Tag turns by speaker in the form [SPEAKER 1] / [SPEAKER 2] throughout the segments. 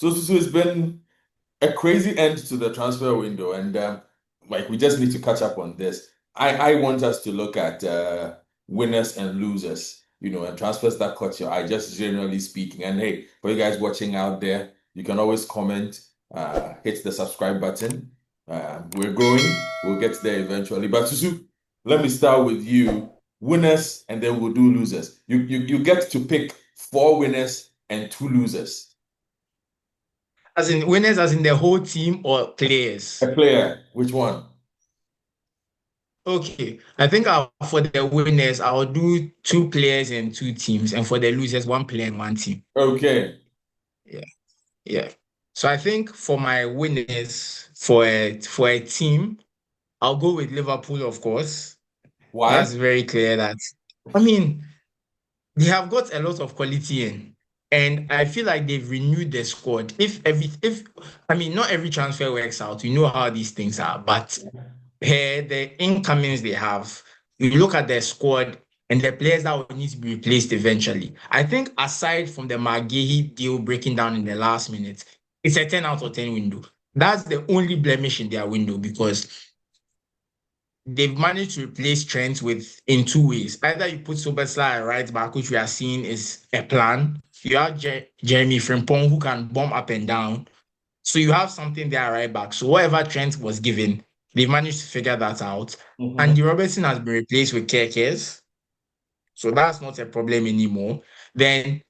[SPEAKER 1] So it's been a crazy end to the transfer window, and like we just need to catch up on this. I want us to look at winners and losers, and transfers that caught your eye, just generally speaking. And hey, for you guys watching out there, you can always comment, hit the subscribe button. We're growing. We'll get there eventually. But Susu, let me start with you. Winners, and then we'll do losers. You get to pick four winners and two losers.
[SPEAKER 2] As in winners, as in the whole team or
[SPEAKER 1] A
[SPEAKER 2] players?
[SPEAKER 1] player, which one?
[SPEAKER 2] Okay, I think for the winners, I'll do two players and two teams, and for the losers, one player and one team.
[SPEAKER 1] Okay.
[SPEAKER 2] Yeah, yeah. So I think for my winners, for a team, I'll go with Liverpool, of course.
[SPEAKER 1] Why?
[SPEAKER 2] That's very clear that I mean they have got a lot of quality in, and I feel like they've renewed the squad. If I mean not every transfer works out, you know how these things are, but the incomings they have, you look at their squad and the players that will need to be replaced eventually. I think aside from the Maguire deal breaking down in the last minute, it's a 10 out of 10 window. That's the only blemish in their window because they've managed to replace Trent with in two ways. Either you put Soberslai at right back, which we are seeing is a plan. You have Jeremy Frimpong who can bomb up and down. So you have something there right back. So whatever Trent was given, they've managed to figure that out.
[SPEAKER 1] Mhm.
[SPEAKER 2] Andy Robertson has been replaced with Kerkez. So that's not a problem anymore. Then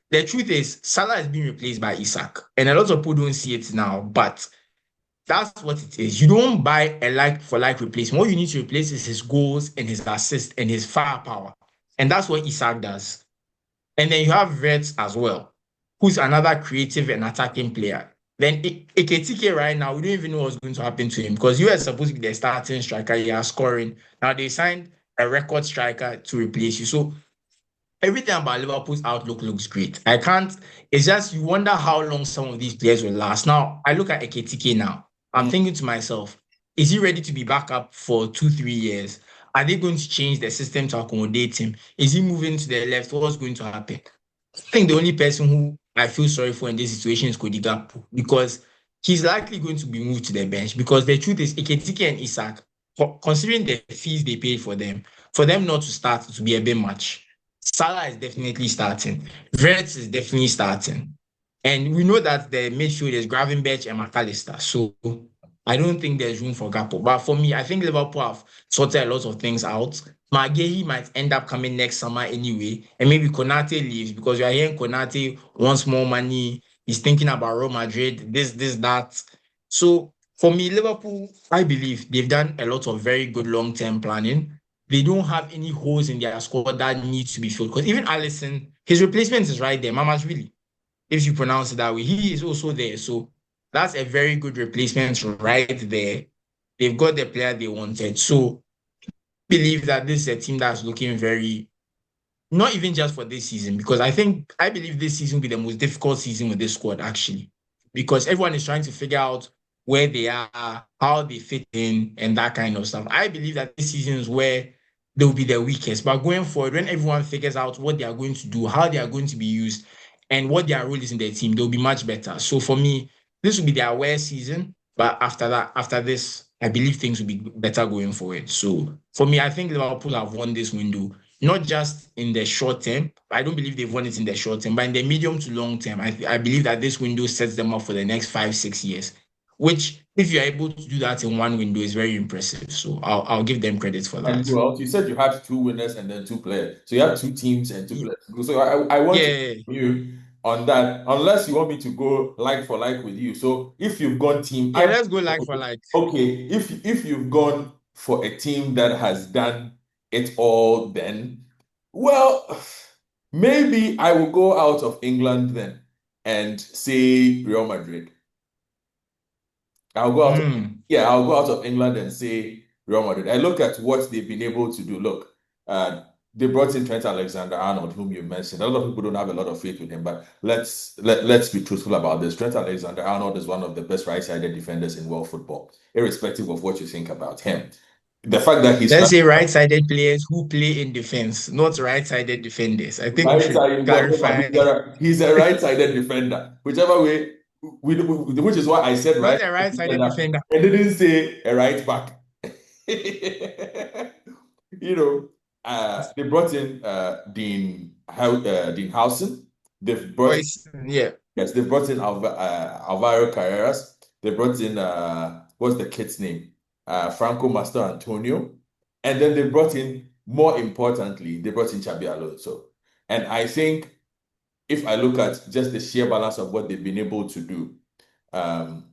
[SPEAKER 2] the truth is Salah is being replaced by Isak. And a lot of people don't see it now, but that's what it is. You don't buy a like for like replacement. What you need to replace is his goals and his assists and his firepower. And that's what Isak does. And then you have Vets as well, who's another creative and attacking player. Then Eketike right now, we don't even know what's going to happen to him because you are supposed to be the starting striker. You are scoring. Now they signed a record striker to replace you. So everything about Liverpool's outlook looks great. I can't, it's just you wonder how long some of these players will last. Now, I look at Eketike now. I'm
[SPEAKER 1] Mm.
[SPEAKER 2] thinking to myself, is he ready to be back up for 2, 3 years? Are they going to change the system to accommodate him? Is he moving to the left? What's going to happen? I think the only person who I feel sorry for in this situation is Cody Gakpo because he's likely going to be moved to the bench because the truth is Eketike and Isak, considering the fees they paid for them not to start to be a bit much. Salah is definitely starting. Vert is definitely starting. And we know that the midfield is Gravenberch and McAllister. So I don't think there's room for Gakpo. But for me, I think Liverpool have sorted a lot of things out. Maguire might end up coming next summer anyway. And maybe Konate leaves because you are hearing Konate wants more money. He's thinking about Real Madrid, this, that. So for me, Liverpool, I believe they've done a lot of very good long-term planning. They don't have any holes in their squad that needs to be filled. Because even Allison, his replacement is right there, Mamashvili, if you pronounce it that way. He is also there. So that's a very good replacement right there. They've got the player they wanted. So I believe that this is a team that's looking very, not even just for this season, because I believe this season will be the most difficult season with this squad, actually, because everyone is trying to figure out where they are, how they fit in, and that kind of stuff. I believe that this season is where they will be the weakest. But going forward, when everyone figures out what they are going to do, how they are going to be used, and what their role is in their team, they'll be much better. So for me, this will be their worst season. But after that, after this, I believe things will be better going forward. So for me, I think Liverpool have won this window not just in the short term. I don't believe they've won it in the short term, but in the medium to long term, I believe that this window sets them up for the next 5, 6 years, which if you're able to do that in one window is very impressive. So I'll give them credit for
[SPEAKER 1] And
[SPEAKER 2] that.
[SPEAKER 1] well, you said you had two winners and then two players. So you have two teams and two
[SPEAKER 2] Ye-
[SPEAKER 1] players. So I want to
[SPEAKER 2] Yeah.
[SPEAKER 1] you on that, unless you want me to go like for like with you. So if you've gone team,
[SPEAKER 2] Yeah, let's go like for like.
[SPEAKER 1] okay, if you've gone for a team that has done it all, then well, maybe I will go out of England then and say Real Madrid. I'll go out of
[SPEAKER 2] Hmm.
[SPEAKER 1] yeah, I'll go out of England and say Real Madrid. I look at what they've been able to do. Look, they brought in Trent Alexander-Arnold, whom you mentioned. A lot of people don't have a lot of faith with him, but let's be truthful about this. Trent Alexander-Arnold is one of the best right-sided defenders in world football, irrespective of what you think about him. The fact that he's
[SPEAKER 2] Let's say right-sided players who play in defense, not right-sided defenders. I think we
[SPEAKER 1] right
[SPEAKER 2] should
[SPEAKER 1] side, whatever,
[SPEAKER 2] clarify.
[SPEAKER 1] he's a right-sided defender. Whichever way which is why I said
[SPEAKER 2] Not
[SPEAKER 1] right
[SPEAKER 2] a right-sided
[SPEAKER 1] defender.
[SPEAKER 2] defender.
[SPEAKER 1] I didn't say a right back. You know, they brought in Dean Howson. They've brought
[SPEAKER 2] Boys, yeah.
[SPEAKER 1] Yes, they brought in Alvaro Carreras. They brought in what's the kid's name? Franco Master Antonio. And then they brought in, more importantly, they brought in Xabi Alonso. And I think if I look at just the sheer balance of what they've been able to do, um,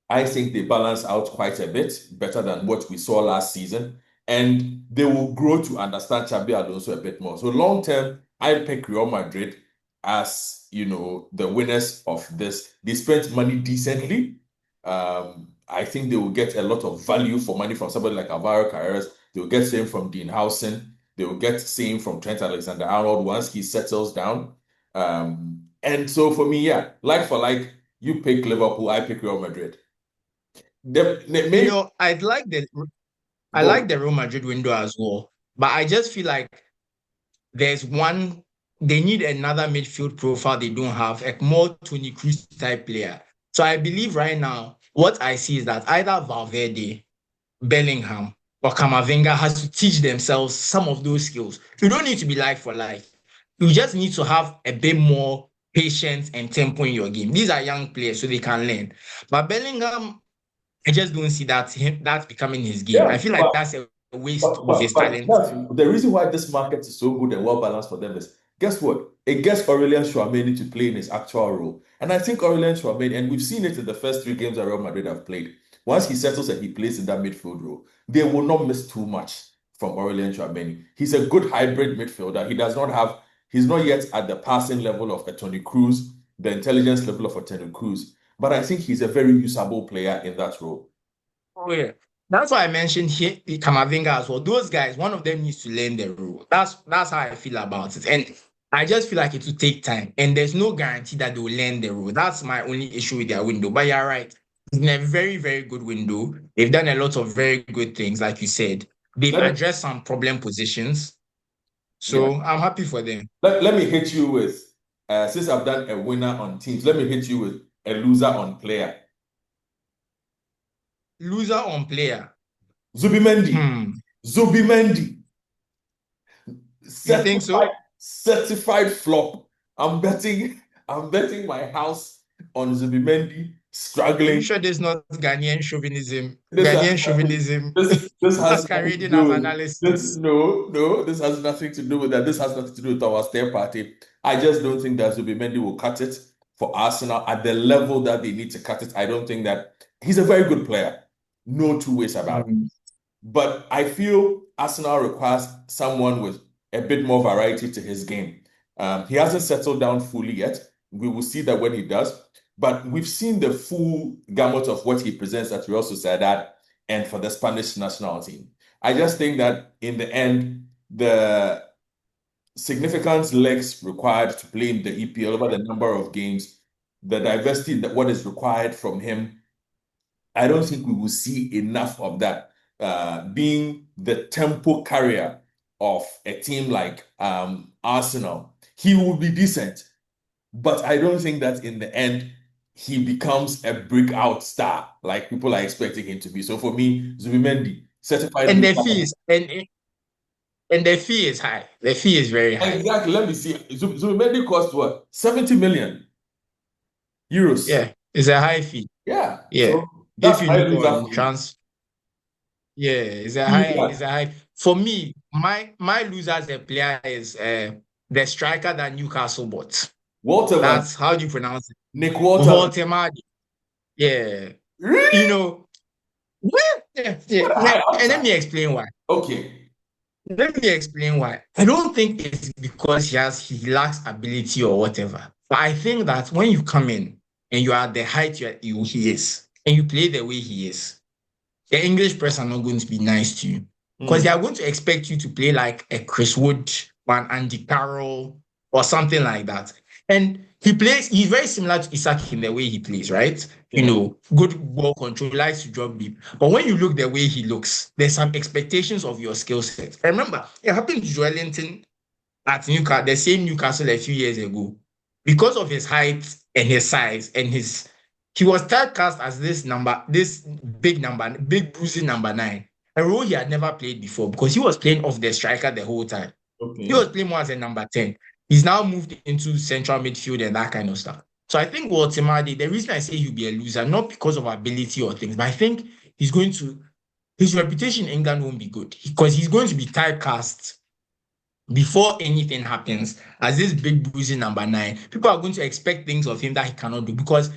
[SPEAKER 1] I think they balance out quite a bit better than what we saw last season. And they will grow to understand Xabi Alonso a bit more. So long term, I pick Real Madrid as the winners of this. They spent money decently. I think they will get a lot of value for money from somebody like Alvaro Carreras. They will get same from Dean Howson. They will get same from Trent Alexander-Arnold once he settles down. And so for me, yeah, like for like, you pick Liverpool, I pick Real Madrid. Maybe
[SPEAKER 2] I like the Real Madrid window as well, but I just feel like they need another midfield profile they don't have, a more Toni Kroos type player. So I believe right now, what I see is that either Valverde, Bellingham, or Camavinga has to teach themselves some of those skills. You don't need to be like for like. You just need to have a bit more patience and tempo in your game. These are young players, so they can learn. But Bellingham, I just don't see that's becoming his game. I feel like that's a waste of his talent.
[SPEAKER 1] The reason why this market is so good and well balanced for them is, guess what? It gets Aurelien Tchouameni to play in his actual role. And I think Aurelien Tchouameni, and we've seen it in the first 3 games that Real Madrid have played, once he settles and he plays in that midfield role, they will not miss too much from Aurelien Tchouameni. He's a good hybrid midfielder. He's not yet at the passing level of a Toni Kroos, the intelligence level of a Toni Kroos, but I think he's a very usable player in that role.
[SPEAKER 2] Oh, yeah. That's why I mentioned here Camavinga as well. Those guys, one of them needs to learn the role. That's how I feel about it. And I just feel like it will take time. And there's no guarantee that they will learn the role. That's my only issue with their window. But you're right. It's been a very, very good window. They've done a lot of very good things, like you said. They've addressed some problem positions. So I'm happy for them.
[SPEAKER 1] Let me hit you with, since I've done a winner on teams, let me hit you with a loser on player.
[SPEAKER 2] Loser on player.
[SPEAKER 1] Zubimendi. Zubimendi.
[SPEAKER 2] You think so?
[SPEAKER 1] Certified flop. I'm betting my house on Zubimendi struggling.
[SPEAKER 2] Are you sure there's not Ghanaian chauvinism? Ghanaian chauvinism.
[SPEAKER 1] This has
[SPEAKER 2] masquerading as analysis.
[SPEAKER 1] No, this has nothing to do with that. This has nothing to do with our third party. I just don't think that Zubimendi will cut it for Arsenal at the level that they need to cut it. I don't think that he's a very good player. No two ways about it. But I feel Arsenal requires someone with a bit more variety to his game. He hasn't settled down fully yet. We will see that when he does. But we've seen the full gamut of what he presents at Real Sociedad and for the Spanish national team. I just think that in the end, the significant legs required to play in the EPL over the number of games, the diversity that what is required from him, I don't think we will see enough of that. Being the tempo carrier of a team like Arsenal, he will be decent, but I don't think that in the end he becomes a breakout star like people are expecting him to be. So for me, Zubimendi, certified.
[SPEAKER 2] And the fees and the fee is high. The fee is very high.
[SPEAKER 1] Exactly. Let me see. Zubimendi cost what? 70 million euros.
[SPEAKER 2] Yeah, it's a high fee.
[SPEAKER 1] Yeah.
[SPEAKER 2] Yeah.
[SPEAKER 1] So if
[SPEAKER 2] you look on trans, yeah, it's a high. For me, my loser as a player is the striker that Newcastle bought.
[SPEAKER 1] Walter.
[SPEAKER 2] That's how do you pronounce it?
[SPEAKER 1] Nick Walter.
[SPEAKER 2] Walter Madi. Yeah.
[SPEAKER 1] Really?
[SPEAKER 2] Yeah. And let me explain why.
[SPEAKER 1] Okay.
[SPEAKER 2] Let me explain why. I don't think it's because he lacks ability or whatever. But I think that when you come in and you are at the height he is, and you play the way he is, the English press are not going to be nice to you. Because they are going to expect you to play like a Chris Wood or an Andy Carroll or something like that. And he's very similar to Isak in the way he plays, right? Yeah. Good ball control, likes to drop deep. But when you look the way he looks, there's some expectations of your skill set. I remember it happened to Joelinton at Newcastle, the same Newcastle a few years ago. Because of his height and his size and his he was typecast as this big bruising number 9, a role he had never played before because he was playing off the striker the whole time. He was
[SPEAKER 1] Okay.
[SPEAKER 2] playing more as a number 10. He's now moved into central midfield and that kind of stuff. So I think ultimately, the reason I say he'll be a loser, not because of ability or things, but I think his reputation in England won't be good because he's going to be typecast before anything happens as this big bruising number 9. People are going to expect things of him that he cannot do because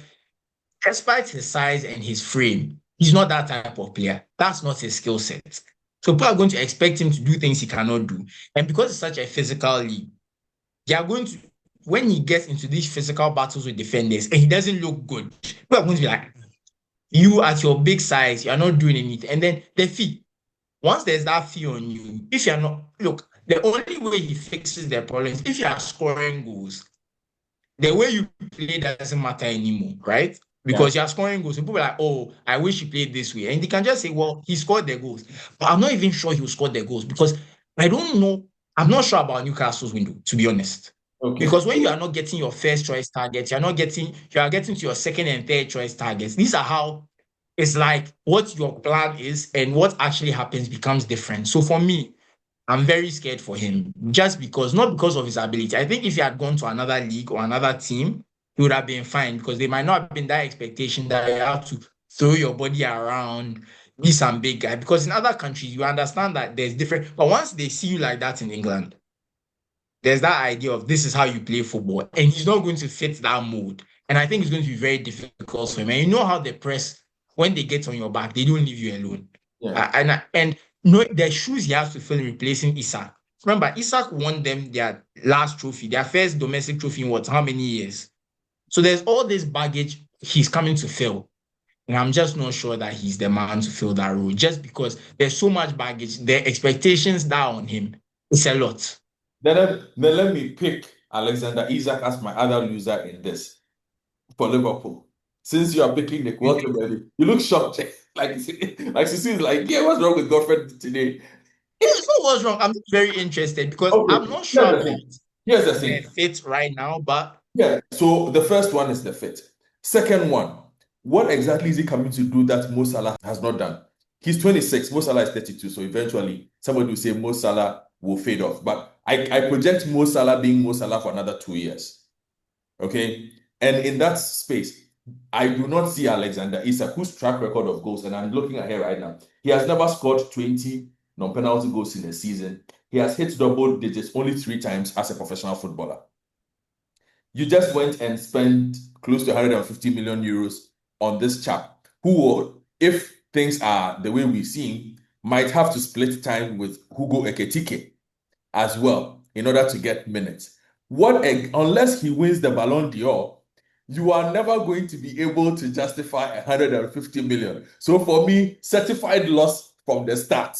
[SPEAKER 2] despite his size and his frame, he's not that type of player. That's not his skill set. So people are going to expect him to do things he cannot do. And because it's such a physical league, they are going to, when he gets into these physical battles with defenders and he doesn't look good, people are going to be like, you at your big size, you're not doing anything. And then the fee, once there's that fee on you, if you're not, look, the only way he fixes their problems, if you are scoring goals, the way you play doesn't matter anymore, right?
[SPEAKER 1] Yeah.
[SPEAKER 2] Because you're scoring goals. And people are like, oh, I wish he played this way. And they can just say, well, he scored the goals. But I'm not even sure he'll score the goals because I don't know. I'm not sure about Newcastle's window, to be honest.
[SPEAKER 1] Okay.
[SPEAKER 2] Because when you are not getting your first choice targets, you are getting to your second and third choice targets. These are how it's like what your plan is and what actually happens becomes different. So for me, I'm very scared for him just because, not because of his ability. I think if he had gone to another league or another team, he would have been fine because they might not have been that expectation that you have to throw your body around, be some big guy. Because in other countries, you understand that there's different, but once they see you like that in England, there's that idea of this is how you play football, and he's not going to fit that mold. And I think it's going to be very difficult for him. And you know how the press, when they get on your back, they don't leave you alone.
[SPEAKER 1] Yeah.
[SPEAKER 2] And no, the shoes he has to fill in replacing Isak. Remember, Isak won them their last trophy, their first domestic trophy in what, how many years? So there's all this baggage he's coming to fill. And I'm just not sure that he's the man to fill that role just because there's so much baggage. The expectations down on him, it's a lot.
[SPEAKER 1] Then let me pick Alexander Isak as my other loser in this for Liverpool. Since you are picking the welcome, baby, you look shocked. like Cecily's like, yeah, what's wrong with Godfrey today?
[SPEAKER 2] It's not what's wrong. I'm just very interested because I'm
[SPEAKER 1] Okay,
[SPEAKER 2] not sure about
[SPEAKER 1] here's the
[SPEAKER 2] the
[SPEAKER 1] thing.
[SPEAKER 2] fit right now, but
[SPEAKER 1] Yeah, so the first one is the fit. Second one, what exactly is he coming to do that Mo Salah has not done? He's 26, Mo Salah is 32, so eventually somebody will say Mo Salah will fade off. But I project Mo Salah being Mo Salah for another 2 years. Okay? And in that space, I do not see Alexander Isak, whose track record of goals, and I'm looking at here right now. He has never scored 20 non-penalty goals in a season. He has hit double digits only 3 times as a professional footballer. You just went and spent close to 150 million euros on this chap who, if things are the way we see him, might have to split time with Hugo Ekitike as well in order to get minutes. Unless he wins the Ballon d'Or, you are never going to be able to justify 150 million. So for me, certified loss from the start.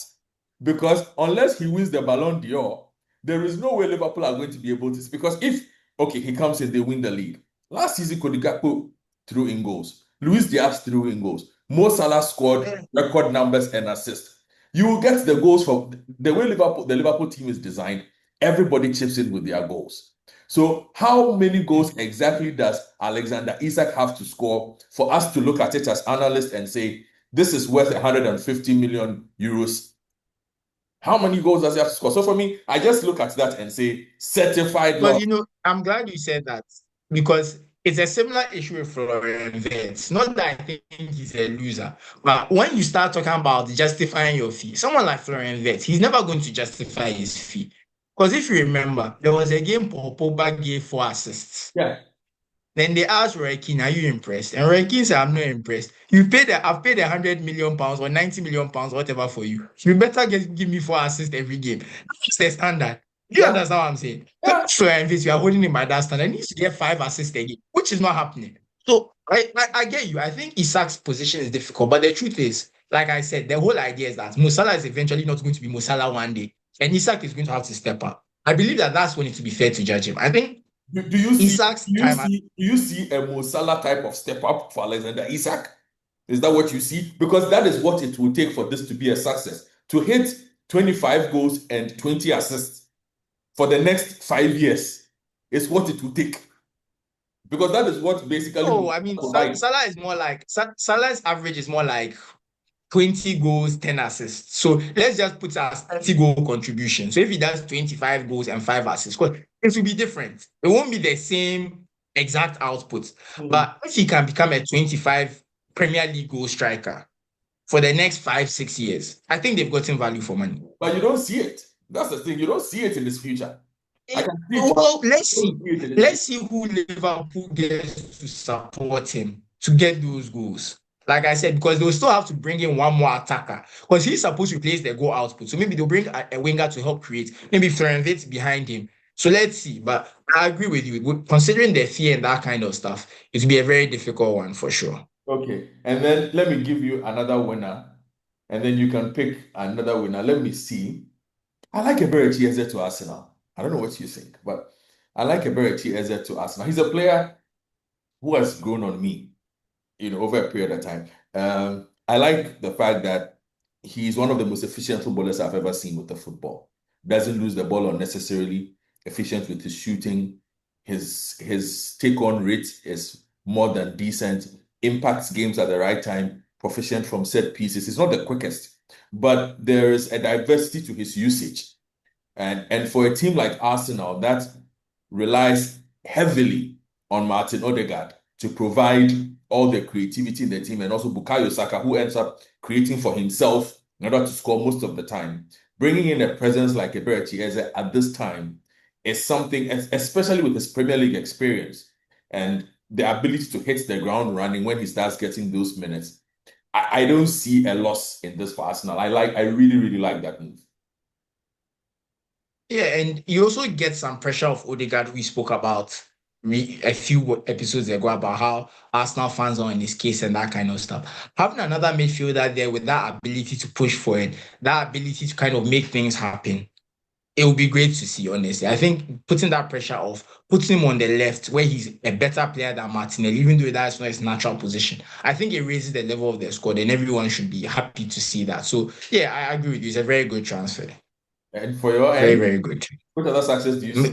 [SPEAKER 1] Because unless he wins the Ballon d'Or, there is no way Liverpool are going to be able to. Because if, okay, he comes in, they win the league. Last season, Cody Gakpo threw in goals. Luis Diaz threw in goals. Mo Salah scored record numbers and assists. You will get the goals from the way the Liverpool team is designed. Everybody chips in with their goals. So how many goals exactly does Alexander Isak have to score for us to look at it as analysts and say, this is worth 150 million euros? How many goals does he have to score? So for me, I just look at that and say, certified
[SPEAKER 2] well,
[SPEAKER 1] loss.
[SPEAKER 2] I'm glad you said that because it's a similar issue with Florian Wirtz. Not that I think he's a loser, but when you start talking about justifying your fee, someone like Florian Wirtz, he's never going to justify his fee. Because if you remember, there was a game Paul Pogba gave 4 assists.
[SPEAKER 1] Yeah.
[SPEAKER 2] Then they asked Roy Keane, are you impressed? And Roy Keane said, I'm not impressed. I've paid £100 million or £90 million, whatever for you. You better give me 4 assists every game. That's the standard. Do you understand what I'm saying?
[SPEAKER 1] Yeah.
[SPEAKER 2] So if you are holding him by that standard, he needs to get 5 assists a game, which is not happening. So I get you. I think Isak's position is difficult, but the truth is, like I said, the whole idea is that Mo Salah is eventually not going to be Mo Salah one day, and Isak is going to have to step up. I believe that that's when it will be fair to judge him. I think
[SPEAKER 1] Do you see
[SPEAKER 2] Isak's time
[SPEAKER 1] do you see a Mo Salah type of step up for Alexander Isak? Is that what you see? Because that is what it will take for this to be a success. To hit 25 goals and 20 assists for the next 5 years is what it will take. Because that is what basically
[SPEAKER 2] Oh, I mean,
[SPEAKER 1] provides.
[SPEAKER 2] Salah is more like Salah's average is more like 20 goals, 10 assists. So let's just put it as 30 goal contribution. So if he does 25 goals and 5 assists, well, it will be different. It won't be the same exact output. But if he can become a 25 Premier League goal striker for the next 5, 6 years, I think they've gotten value for money.
[SPEAKER 1] But you don't see it. That's the thing. You don't see it in his future. I can see it.
[SPEAKER 2] Well, let's
[SPEAKER 1] You
[SPEAKER 2] see.
[SPEAKER 1] don't see it in his
[SPEAKER 2] Let's see who Liverpool gets to support him to get those goals. Like I said, because they'll still have to bring in one more attacker because he's supposed to replace the goal output. So maybe they'll bring a winger to help create. Maybe Florian Wirtz behind him. So let's see. But I agree with you. Considering the fee and that kind of stuff, it will be a very difficult one for sure.
[SPEAKER 1] Okay. And then let me give you another winner. And then you can pick another winner. Let me see. I like Eberechi Eze to Arsenal. I don't know what you think, but I like Eberechi Eze to Arsenal. He's a player who has grown on me, over a period of time. I like the fact that he's one of the most efficient footballers I've ever seen with the football. Doesn't lose the ball unnecessarily, efficient with his shooting. His take-on rate is more than decent, impacts games at the right time, proficient from set pieces. He's not the quickest, but there is a diversity to his usage. And for a team like Arsenal that relies heavily on Martin Odegaard to provide all the creativity in the team, and also Bukayo Saka, who ends up creating for himself in order to score most of the time. Bringing in a presence like Eberechi Eze at this time is something, especially with his Premier League experience and the ability to hit the ground running when he starts getting those minutes. I don't see a loss in this for Arsenal. I really, really like that move.
[SPEAKER 2] Yeah, and you also get some pressure of Odegaard, we spoke about a few episodes ago about how Arsenal fans are in his case and that kind of stuff. Having another midfielder there with that ability to push for it, that ability to kind of make things happen, it would be great to see, honestly. I think putting that pressure off, putting him on the left where he's a better player than Martinelli, even though that's not his natural position, I think it raises the level of the squad and everyone should be happy to see that. So, yeah, I agree with you. It's a very good transfer.
[SPEAKER 1] And for your
[SPEAKER 2] Very,
[SPEAKER 1] end,
[SPEAKER 2] very good.
[SPEAKER 1] what other success do you see?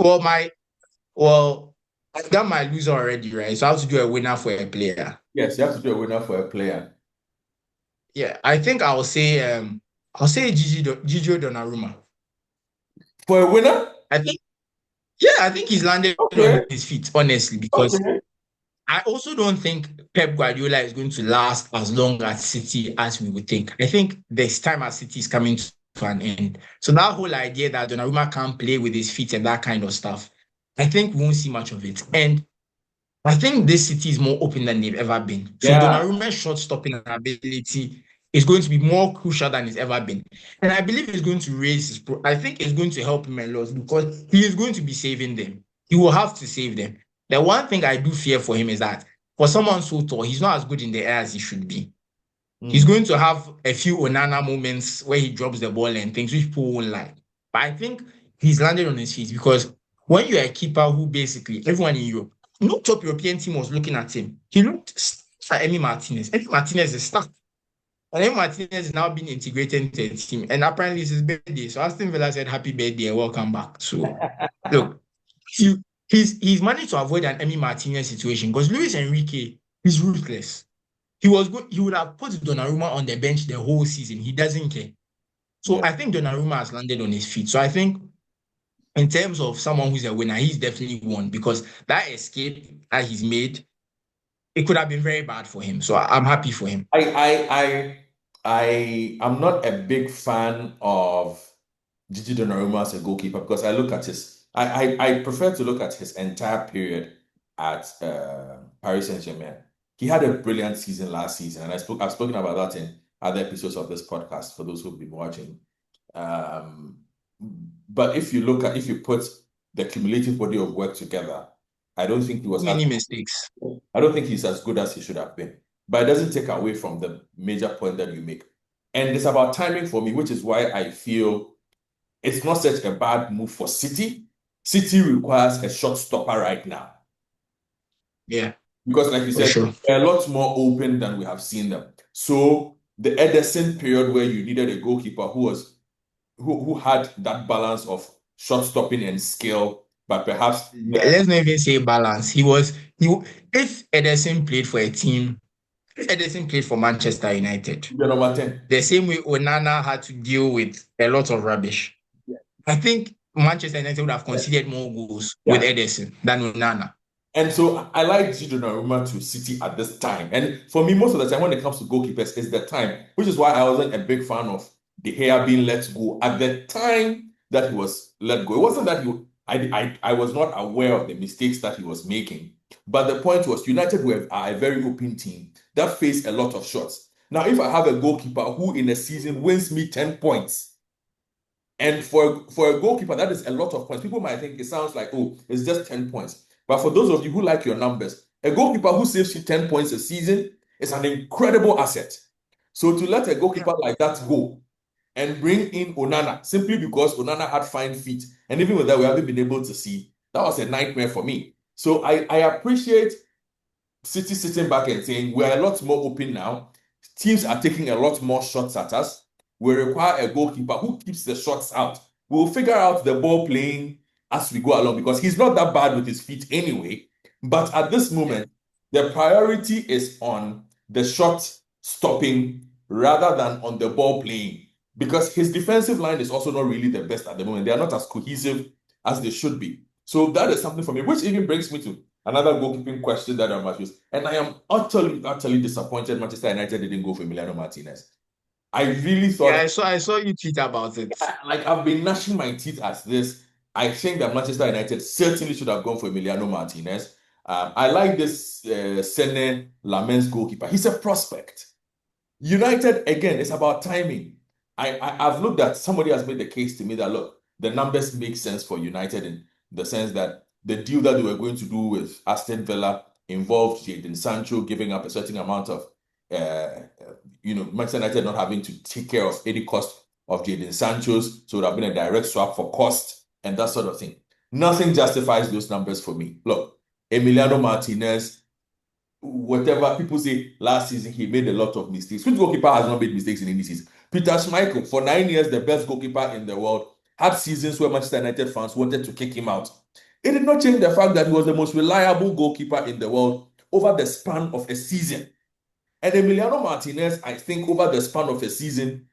[SPEAKER 2] Well, I've done my loser already, right? So I have to do a winner for a player.
[SPEAKER 1] Yes, you have to do a winner for a player.
[SPEAKER 2] Yeah, I think I'll say Gigio Donnarumma.
[SPEAKER 1] For a winner?
[SPEAKER 2] I think yeah, I think he's landed
[SPEAKER 1] Okay.
[SPEAKER 2] on his feet, honestly, because
[SPEAKER 1] Okay.
[SPEAKER 2] I also don't think Pep Guardiola is going to last as long at City as we would think. I think this time at City is coming to an end. So that whole idea that Donnarumma can't play with his feet and that kind of stuff, I think we won't see much of it. And I think this City is more open than they've ever been. So
[SPEAKER 1] Yeah.
[SPEAKER 2] Donnarumma's shot-stopping ability is going to be more crucial than it's ever been. And I believe it's going to raise I think it's going to help him a lot because he is going to be saving them. He will have to save them. The one thing I do fear for him is that for someone so tall, he's not as good in the air as he should be. He's going to have a few Onana moments where he drops the ball and things which people won't like. But I think he's landed on his feet because when you're a keeper who basically everyone in Europe, no top European team was looking at him. He looked at Emi Martinez. Emi Martinez is stuck. And Emi Martinez is now being integrated into the team. And apparently it's his birthday. So Aston Villa said, happy birthday and welcome back. So look, he's managed to avoid an Emi Martinez situation because Luis Enrique is ruthless. He was good. He would have put Donnarumma on the bench the whole season. He doesn't care. So
[SPEAKER 1] Yeah.
[SPEAKER 2] I think Donnarumma has landed on his feet. So I think in terms of someone who's a winner, he's definitely won because that escape that he's made, it could have been very bad for him. So I'm happy for him.
[SPEAKER 1] I am not a big fan of Gigi Donnarumma as a goalkeeper because I prefer to look at his entire period at Paris Saint-Germain. He had a brilliant season last season, and I've spoken about that in other episodes of this podcast for those who've been watching. But if you put the cumulative body of work together, I don't think
[SPEAKER 2] Many mistakes.
[SPEAKER 1] I don't think he's as good as he should have been. But it doesn't take away from the major point that you make. And it's about timing for me, which is why I feel it's not such a bad move for City. City requires a shot stopper right now.
[SPEAKER 2] Yeah.
[SPEAKER 1] Because like you said,
[SPEAKER 2] sure,
[SPEAKER 1] they're a lot more open than we have seen them. So the Ederson period where you needed a goalkeeper who had that balance of shot stopping and skill but perhaps
[SPEAKER 2] Let's not even say balance. If Ederson played for a team, if Ederson played for Manchester United,
[SPEAKER 1] the number 10.
[SPEAKER 2] the same way Onana had to deal with a lot of rubbish,
[SPEAKER 1] Yeah.
[SPEAKER 2] I think Manchester United would have conceded more goals with
[SPEAKER 1] Yeah.
[SPEAKER 2] Ederson than Onana.
[SPEAKER 1] And so I like Gio Donnarumma to City at this time. And for me, most of the time when it comes to goalkeepers, it's the time, which is why I wasn't a big fan of De Gea being let go at the time that he was let go. It wasn't that I was not aware of the mistakes that he was making. But the point was, United are a very open team that face a lot of shots. Now, if I have a goalkeeper who in a season wins me 10 points, and for a goalkeeper, that is a lot of points. People might think it sounds like, oh, it's just 10 points. But for those of you who like your numbers, a goalkeeper who saves you 10 points a season is an incredible asset. So to let a goalkeeper like that go and bring in Onana simply because Onana had fine feet, and even with that, we haven't been able to see, that was a nightmare for me. So I appreciate City sitting back and saying, we're a lot more open now. Teams are taking a lot more shots at us. We require a goalkeeper who keeps the shots out. We'll figure out the ball playing as we go along because he's not that bad with his feet anyway. But at this moment, the priority is on the shot stopping rather than on the ball playing because his defensive line is also not really the best at the moment. They are not as cohesive as they should be. So that is something for me, which even brings me to another goalkeeping question that I must use. And I am utterly disappointed Manchester United didn't go for Emiliano Martinez. I really thought.
[SPEAKER 2] Yeah, I saw you tweet about it.
[SPEAKER 1] Like I've been gnashing my teeth at this. I think that Manchester United certainly should have gone for Emiliano Martinez. I like this Sene Lamens goalkeeper. He's a prospect. United, again, it's about timing. I've looked at, somebody has made the case to me that, look, the numbers make sense for United in the sense that the deal that they were going to do with Aston Villa involved Jadon Sancho giving up a certain amount of, Manchester United not having to take care of any cost of Jadon Sancho's, so it would have been a direct swap for cost and that sort of thing. Nothing justifies those numbers for me. Look, Emiliano Martinez, whatever people say last season, he made a lot of mistakes. Which goalkeeper has not made mistakes in any season? Peter Schmeichel, for 9 years, the best goalkeeper in the world, had seasons where Manchester United fans wanted to kick him out. It did not change the fact that he was the most reliable goalkeeper in the world over the span of a season. And Emiliano Martinez, I think, over the span of a season,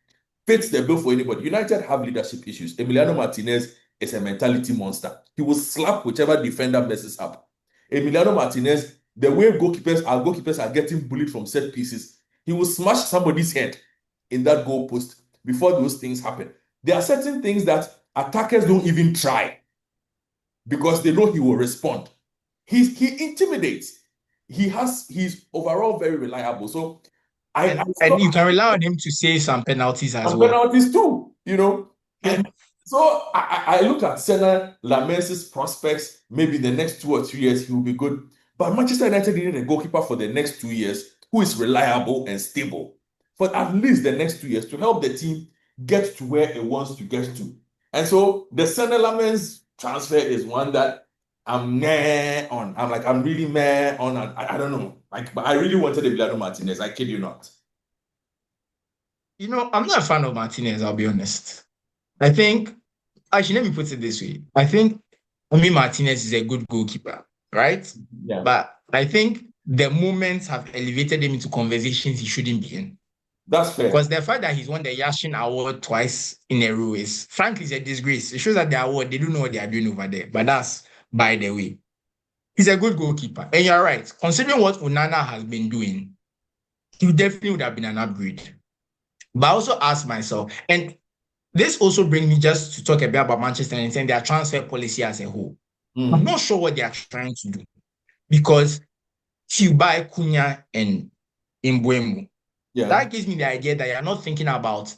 [SPEAKER 1] fits the bill for anybody. United have leadership issues. Emiliano Martinez is a mentality monster. He will slap whichever defender messes up. Emiliano Martinez, the way goalkeepers are getting bullied from set pieces, he will smash somebody's head in that goalpost before those things happen. There are certain things that attackers don't even try because they know he will respond. He intimidates. He's overall very reliable. So
[SPEAKER 2] and you can rely on him to save some penalties as well.
[SPEAKER 1] Penalties too, And so I look at Sene Lamens' prospects. Maybe the next 2 or 3 years he will be good. But Manchester United needed a goalkeeper for the next 2 years who is reliable and stable for at least the next 2 years to help the team get to where it wants to get to. And so the Sene Lamens transfer is one that I'm meh on. I'm really meh on. I don't know. But I really wanted Emiliano Martinez. I kid you not.
[SPEAKER 2] I'm not a fan of Martinez, I'll be honest. Actually, let me put it this way. I think Martinez is a good goalkeeper, right?
[SPEAKER 1] Yeah.
[SPEAKER 2] But I think the moments have elevated him into conversations he shouldn't be in.
[SPEAKER 1] That's fair.
[SPEAKER 2] Because the fact that he's won the Yashin Award twice in a row is, frankly, a disgrace. It shows that the award, they don't know what they are doing over there. But that's by the way. He's a good goalkeeper. And you're right. Considering what Onana has been doing, he definitely would have been an upgrade. But I also ask myself, and this also brings me just to talk a bit about Manchester United and their transfer policy as a whole. I'm not sure what they are trying to do. Because if you buy Cunha and Mbeumo, that gives me the idea that you're not thinking about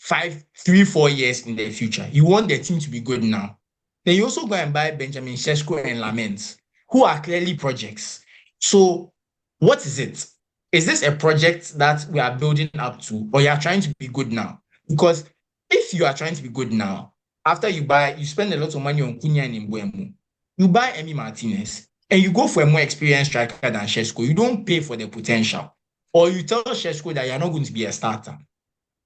[SPEAKER 2] 3-4 years in the future. You want the team to be good now. Then you also go and buy Benjamin Sesko and Lamens, who are clearly projects. So what is it? Is this a project that we are building up to, or you are trying to be good now? Because if you are trying to be good now, after you spend a lot of money on Cunha and Mbeumo, you buy Emi Martinez, and you go for a more experienced striker than Sesko. You don't pay for the potential. Or you tell Sesko that you're not going to be a starter.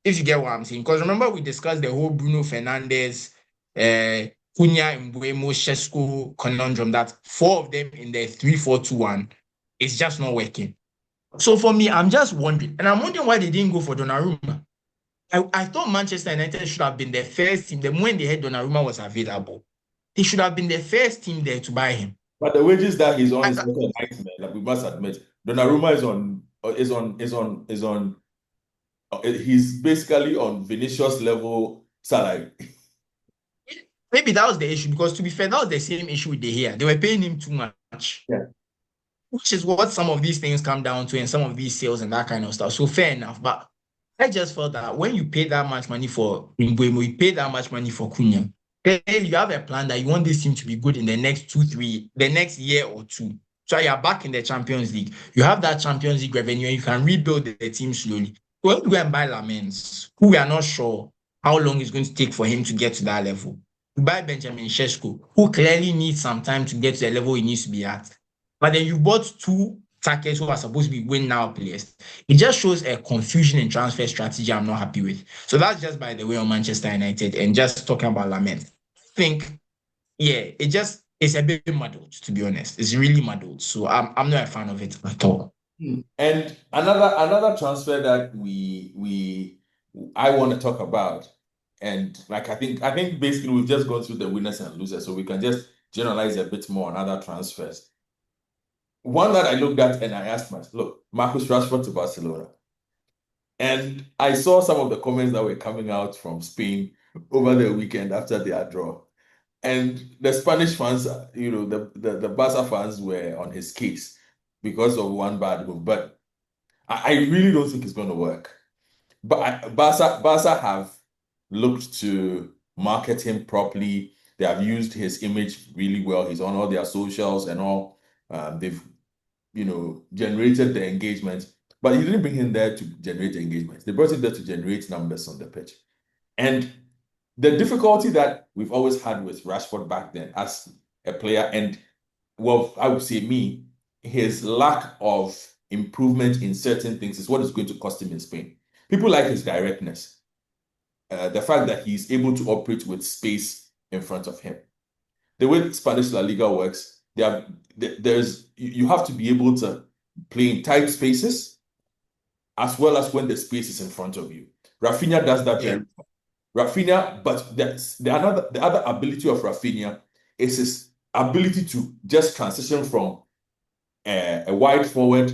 [SPEAKER 2] If you get what I'm saying. Because remember we discussed the whole Bruno Fernandes, Cunha, Mbuemo, Shesko conundrum that four of them in the 3-4-2-1 is just not working. So for me, I'm just wondering, and I'm wondering why they didn't go for Donnarumma. I thought Manchester United should have been the first team. The moment they had Donnarumma was available, they should have been the first team there to buy him.
[SPEAKER 1] But the wages that he's on
[SPEAKER 2] I,
[SPEAKER 1] is not a nightmare. Like we must admit, Donnarumma he's basically on Vinicius level salary.
[SPEAKER 2] maybe that was the issue because to be fair, that was the same issue with De Gea. They were paying him too much.
[SPEAKER 1] Yeah.
[SPEAKER 2] Which is what some of these things come down to and some of these sales and that kind of stuff. So fair enough. But I just felt that when you pay that much money for Mbeumo, you pay that much money for Cunha, clearly you have a plan that you want this team to be good in the next the next year or two. So you're back in the Champions League. You have that Champions League revenue and you can rebuild the team slowly. So when you go and buy Lamens, who we are not sure how long it's going to take for him to get to that level. You buy Benjamin Sesko, who clearly needs some time to get to the level he needs to be at. But then you bought two targets who are supposed to be win now players. It just shows a confusion in transfer strategy I'm not happy with. So that's just by the way on Manchester United and just talking about Lament. I think, yeah, it's a bit muddled, to be honest. It's really muddled. So I'm not a fan of it at all.
[SPEAKER 1] And another transfer that I want to talk about, and like I think basically we've just gone through the winners and losers, so we can just generalize a bit more on other transfers. One that I looked at and I asked myself, look, Marcus Rashford to Barcelona. And I saw some of the comments that were coming out from Spain over the weekend after their draw. And the Spanish fans, the Barca fans were on his case because of one bad move. But I really don't think it's going to work. But Barca have looked to market him properly. They have used his image really well. He's on all their socials and all. They've, generated the engagement. But he didn't bring him there to generate engagement. They brought him there to generate numbers on the pitch. And the difficulty that we've always had with Rashford back then as a player, and well, I would say his lack of improvement in certain things is what is going to cost him in Spain. People like his directness, the fact that he's able to operate with space in front of him. The way Spanish La Liga works, you have to be able to play in tight spaces as well as when the space is in front of you. Rafinha does that very well. Rafinha, but the other ability of Rafinha is his ability to just transition from a wide forward,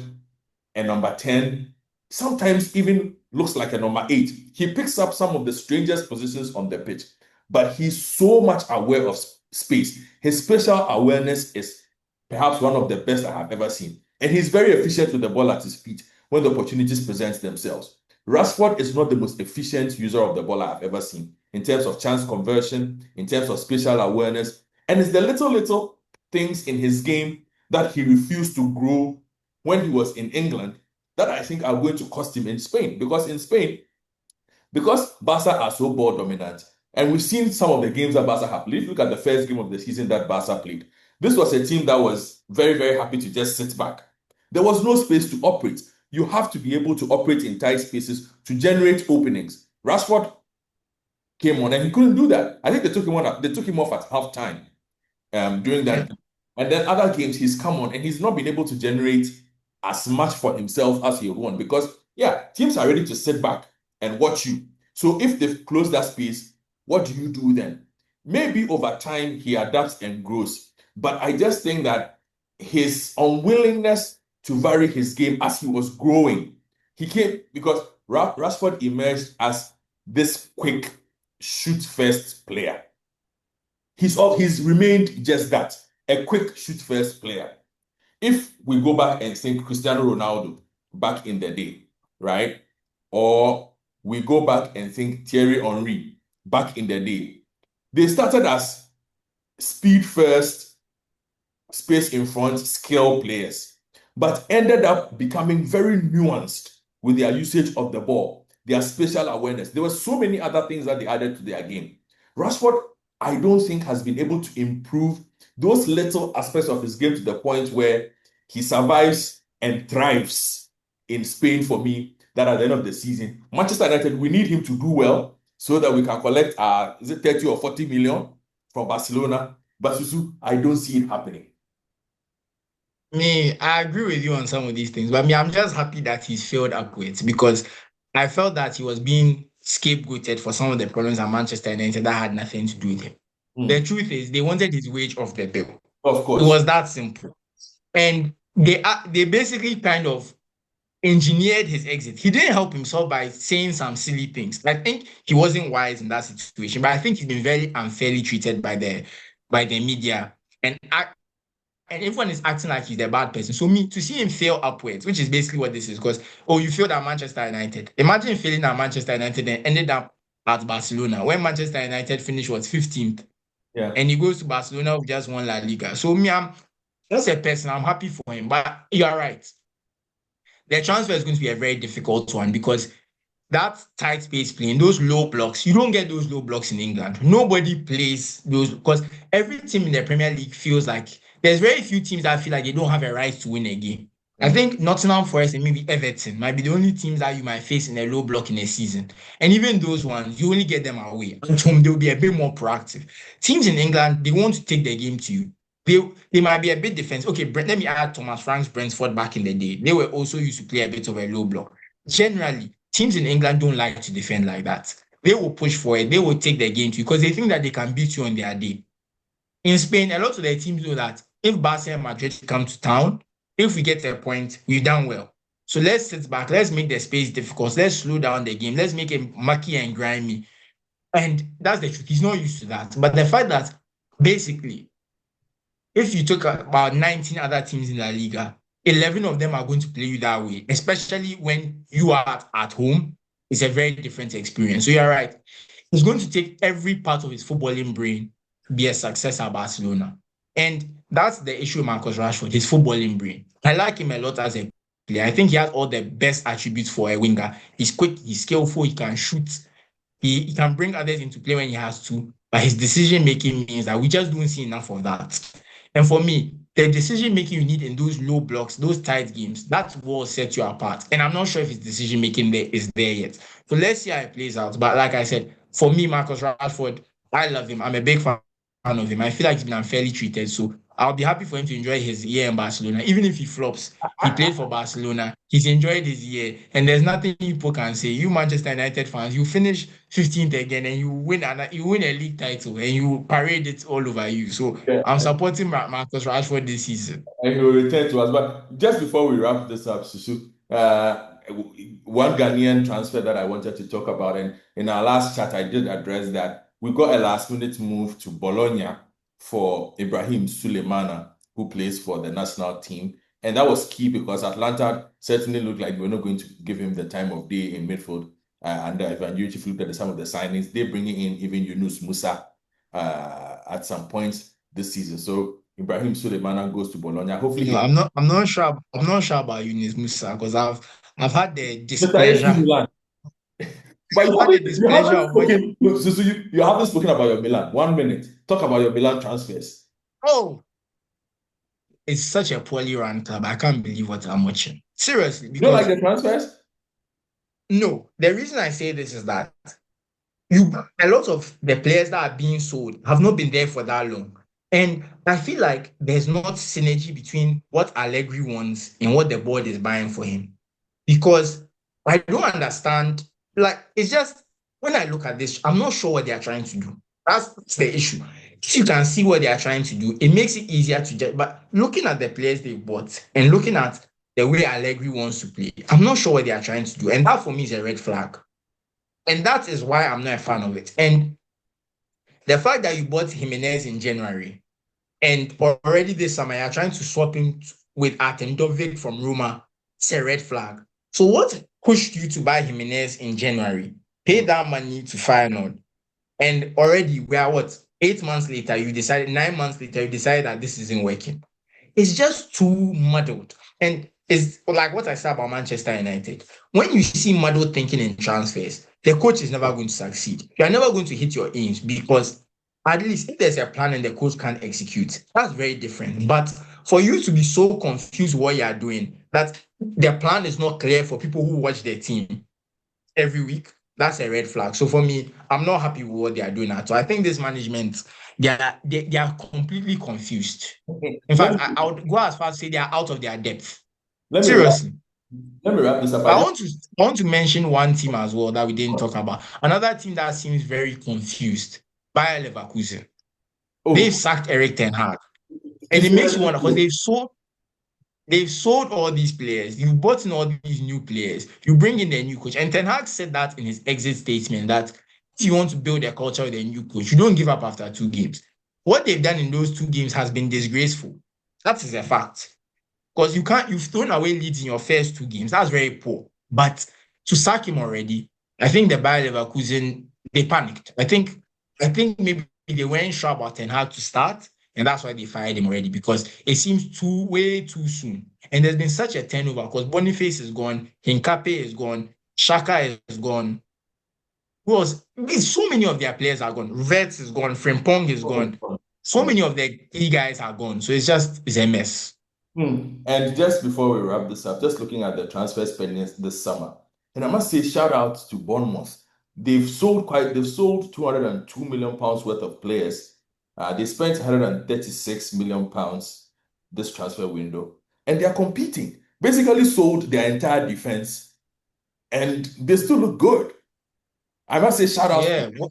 [SPEAKER 1] a number 10, sometimes even looks like a number 8. He picks up some of the strangest positions on the pitch, but he's so much aware of space. His spatial awareness is perhaps one of the best I have ever seen. And he's very efficient with the ball at his feet when the opportunities present themselves. Rashford is not the most efficient user of the ball I have ever seen in terms of chance conversion, in terms of spatial awareness. And it's the little things in his game that he refused to grow when he was in England that I think are going to cost him in Spain. Because in Spain, because Barca are so ball dominant, and we've seen some of the games that Barca have played. Look at the first game of the season that Barca played. This was a team that was very, very happy to just sit back. There was no space to operate. You have to be able to operate in tight spaces to generate openings. Rashford came on and he couldn't do that. I think they took him off at halftime during that. And then other games he's come on and he's not been able to generate as much for himself as he would want because teams are ready to sit back and watch you. So if they've closed that space, what do you do then? Maybe over time he adapts and grows. But I just think that his unwillingness to vary his game as he was growing, he came because Rashford emerged as this quick shoot first player. He's remained just that, a quick shoot first player. If we go back and think Cristiano Ronaldo back in the day, right? Or we go back and think Thierry Henry back in the day, they started as speed first, space in front, skill players, but ended up becoming very nuanced with their usage of the ball, their spatial awareness. There were so many other things that they added to their game. Rashford, I don't think, has been able to improve those little aspects of his game to the point where he survives and thrives in Spain for me, that at the end of the season, Manchester United, we need him to do well so that we can collect is it 30 or 40 million from Barcelona. But Susu, I don't see it happening.
[SPEAKER 2] I agree with you on some of these things, but I'm just happy that he's failed upwards because I felt that he was being scapegoated for some of the problems at Manchester United that had nothing to do with him. The truth is, they wanted his wage off the bill.
[SPEAKER 1] Of
[SPEAKER 2] It
[SPEAKER 1] course.
[SPEAKER 2] was that simple. And they basically kind of engineered his exit. He didn't help himself by saying some silly things. I think he wasn't wise in that situation, but I think he's been very unfairly treated by the media. And everyone is acting like he's a bad person. So to see him fail upwards, which is basically what this is, because you failed at Manchester United. Imagine failing at Manchester United and ended up at Barcelona when Manchester United finished 15th.
[SPEAKER 1] Yeah.
[SPEAKER 2] And he goes to Barcelona who just won La Liga. So I'm as a person, I'm happy for him. But you're right. The transfer is going to be a very difficult one because that tight space playing, those low blocks, you don't get those low blocks in England. Nobody plays those because every team in the Premier League feels like there's very few teams that feel like they don't have a right to win a game. I think Nottingham Forest and maybe Everton might be the only teams that you might face in a low block in a season. And even those ones, you only get them away. At home, they'll be a bit more proactive. Teams in England, they want to take the game to you. They might be a bit defensive. Okay, let me add Thomas Frank's Brentford back in the day. They were also used to play a bit of a low block. Generally, teams in England don't like to defend like that. They will push for it. They will take the game to you because they think that they can beat you on their day. In Spain, a lot of the teams know that if Barca and Madrid come to town, if we get a point, we've done well. So let's sit back. Let's make the space difficult. Let's slow down the game. Let's make it mucky and grimy. And that's the truth. He's not used to that. But the fact that basically, if you took about 19 other teams in La Liga, 11 of them are going to play you that way, especially when you are at home. It's a very different experience. So you're right. He's going to take every part of his footballing brain to be a success at Barcelona. And that's the issue with Marcus Rashford, his footballing brain. I like him a lot as a player. I think he has all the best attributes for a winger. He's quick, he's skillful, he can shoot. He can bring others into play when he has to. But his decision-making means that we just don't see enough of that. And for me, the decision-making you need in those low blocks, those tight games, that's what will set you apart. And I'm not sure if his decision-making is there yet. So let's see how it plays out. But like I said, for me, Marcus Rashford, I love him. I'm a big fan of him. I feel like he's been unfairly treated. So I'll be happy for him to enjoy his year in Barcelona. Even if he flops, he played for Barcelona. He's enjoyed his year. And there's nothing people can say. You Manchester United fans, you finish 15th again and you win a league title and you parade it all over you. So yeah. I'm supporting Marcus Rashford this season.
[SPEAKER 1] And he will return to us. But just before we wrap this up, Susu, one Ghanaian transfer that I wanted to talk about, and in our last chat, I did address that. We got a last-minute move to Bologna for Ibrahim Sulemana, who plays for the national team. And that was key because Atlanta certainly looked like we're not going to give him the time of day in midfield. And Ivan Juric, if you look at some of the signings, they're bringing in even Yunus Musa at some points this season. So Ibrahim Sulemana goes to Bologna. Hopefully,
[SPEAKER 2] I'm not sure about Yunus Musa because I've had the displeasure.
[SPEAKER 1] But you haven't spoken about your Milan. 1 minute. Talk about your Milan transfers.
[SPEAKER 2] Oh, it's such a poorly run club. I can't believe what I'm watching. Seriously.
[SPEAKER 1] You don't like the transfers?
[SPEAKER 2] No. The reason I say this is that a lot of the players that are being sold have not been there for that long. And I feel like there's not synergy between what Allegri wants and what the board is buying for him. Because I don't understand. Like, it's just, when I look at this, I'm not sure what they are trying to do. That's the issue. If you can see what they are trying to do, it makes it easier to judge. But looking at the players they bought and looking at the way Allegri wants to play, I'm not sure what they are trying to do. And that, for me, is a red flag. And that is why I'm not a fan of it. And the fact that you bought Jimenez in January and already this summer you're trying to swap him with Artem Dovik from Roma, it's a red flag. So what pushed you to buy Jimenez in January? Pay that money to Feyenoord. And already we are 8 months later, 9 months later, you decide that this isn't working. It's just too muddled. And it's like what I said about Manchester United. When you see muddled thinking in transfers, the coach is never going to succeed. You are never going to hit your aims because at least if there's a plan and the coach can't execute, that's very different. But for you to be so confused what you are doing, that the plan is not clear for people who watch their team every week, that's a red flag. So for me, I'm not happy with what they are doing now. So I think this management, they are completely confused. In
[SPEAKER 1] Let
[SPEAKER 2] fact,
[SPEAKER 1] me
[SPEAKER 2] I would go as far as to say they are out of their depth.
[SPEAKER 1] let me wrap,
[SPEAKER 2] Seriously.
[SPEAKER 1] let me wrap this up.
[SPEAKER 2] But I want to mention one team as well that we didn't talk about. Another team that seems very confused, Bayer Leverkusen. They've
[SPEAKER 1] oh,
[SPEAKER 2] sacked Eric Ten Hag. And
[SPEAKER 1] it's
[SPEAKER 2] it makes you wonder because
[SPEAKER 1] very
[SPEAKER 2] they've sold all these players. You've bought in all these new players. You bring in the new coach. And Ten Hag said that in his exit statement that if you want to build a culture with a new coach, you don't give up after 2 games. What they've done in those 2 games has been disgraceful. That is a fact. Because you've thrown away leads in your first 2 games. That's very poor. But to sack him already, I think the Bayer Leverkusen, they panicked. I think maybe they weren't sure about Ten Hag to start, and that's why they fired him already because it seems way too soon. And there's been such a turnover because Boniface is gone, Hincape is gone, Shaka is gone. Who else? So many of their players are gone. Vets is gone, Frimpong is gone. So
[SPEAKER 1] good.
[SPEAKER 2] many of the key guys are gone. So it's a mess.
[SPEAKER 1] And just before we wrap this up, just looking at the transfer spending this summer, and I must say, shout out to Bournemouth. They've sold 202 million pounds worth of players. They spent 136 million pounds this transfer window, and they are competing. Basically, sold their entire defense, and they still look good. I must say, shout out to
[SPEAKER 2] Yeah,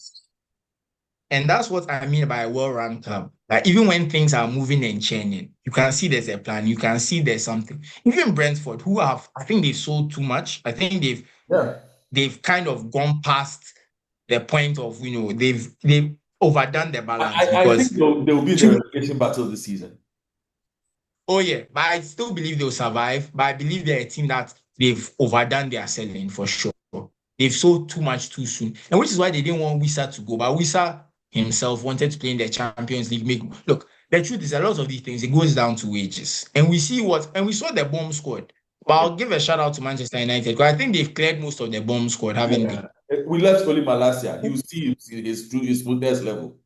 [SPEAKER 2] and that's what I mean by a well-run club. Like even when things are moving and changing, you can see there's a plan. You can see there's something. Even Brentford, I think they've sold too much. I think
[SPEAKER 1] yeah.
[SPEAKER 2] they've kind of gone past the point of they've overdone the balance
[SPEAKER 1] I think
[SPEAKER 2] because
[SPEAKER 1] they'll be in the
[SPEAKER 2] two
[SPEAKER 1] relegation battle this season.
[SPEAKER 2] oh yeah, but I still believe they'll survive. But I believe they're a team that they've overdone their selling for sure. They've sold too much too soon, and which is why they didn't want Wisa to go. But Wisa himself wanted to play in the Champions League. Look, the truth is, a lot of these things it goes down to wages, and we saw the bomb squad. But
[SPEAKER 1] Yeah.
[SPEAKER 2] I'll give a shout out to Manchester United because I think they've cleared most of the bomb squad, haven't
[SPEAKER 1] Yeah.
[SPEAKER 2] they?
[SPEAKER 1] We left Oli Malasia. You see his smoothness level.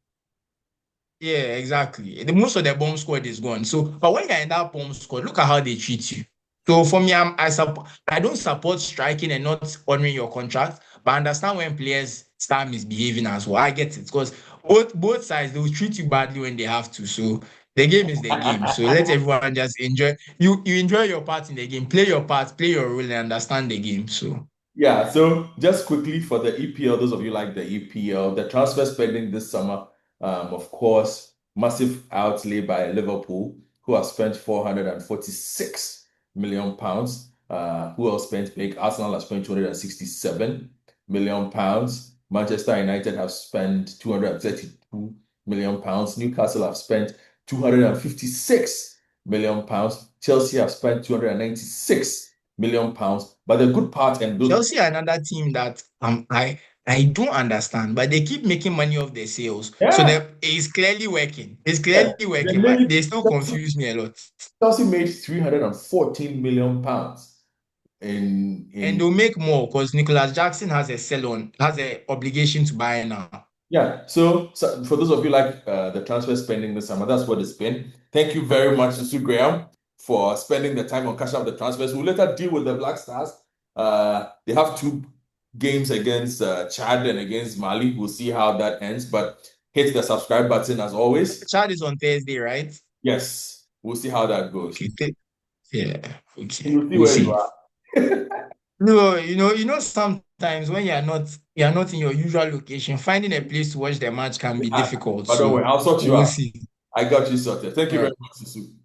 [SPEAKER 2] Yeah, exactly. Most of the bomb squad is gone. So, but when you're in that bomb squad, look at how they treat you. So for me, I don't support striking and not honoring your contract, but I understand when players start misbehaving as well. I get it because both sides they will treat you badly when they have to. So the game is the game. So let everyone just enjoy. You enjoy your part in the game, play your part, play your role, and understand the game. So
[SPEAKER 1] Yeah, so just quickly for the EPL, those of you like the EPL, the transfer spending this summer, of course, massive outlay by Liverpool, who have spent 446 million pounds. Who else spent big? Arsenal has spent 267 million pounds. Manchester United have spent 232 million pounds. Newcastle have spent 256 million pounds. Chelsea have spent 296 million pounds. But the good part, and those,
[SPEAKER 2] Chelsea are another team that I don't understand, but they keep making money off their sales. So
[SPEAKER 1] yeah,
[SPEAKER 2] that it's clearly working. It's
[SPEAKER 1] yeah,
[SPEAKER 2] clearly
[SPEAKER 1] they
[SPEAKER 2] working, but
[SPEAKER 1] made
[SPEAKER 2] they still confuse me a lot.
[SPEAKER 1] Chelsea made 314 million pounds
[SPEAKER 2] And
[SPEAKER 1] in
[SPEAKER 2] they'll make more because Nicholas Jackson has a sell on, has an obligation to buy now.
[SPEAKER 1] yeah. So for those of you like the transfer spending this summer, that's what it's been. Thank you very much, Sue Graham, for spending the time on catching up the transfers. We'll later deal with the Black Stars. They have 2 games against Chad and against Mali. We'll see how that ends, but hit the subscribe button as always.
[SPEAKER 2] Chad is on Thursday, right?
[SPEAKER 1] Yes, we'll see how that goes.
[SPEAKER 2] Okay. Yeah. Okay.
[SPEAKER 1] You'll see
[SPEAKER 2] We'll
[SPEAKER 1] where you
[SPEAKER 2] see.
[SPEAKER 1] are.
[SPEAKER 2] No, sometimes when you're not in your usual location, finding a place to watch the match can be difficult.
[SPEAKER 1] But don't worry,
[SPEAKER 2] So
[SPEAKER 1] I'll sort you
[SPEAKER 2] we'll
[SPEAKER 1] out.
[SPEAKER 2] see.
[SPEAKER 1] I got you sorted. Thank you
[SPEAKER 2] All
[SPEAKER 1] very
[SPEAKER 2] right.
[SPEAKER 1] much, Susu.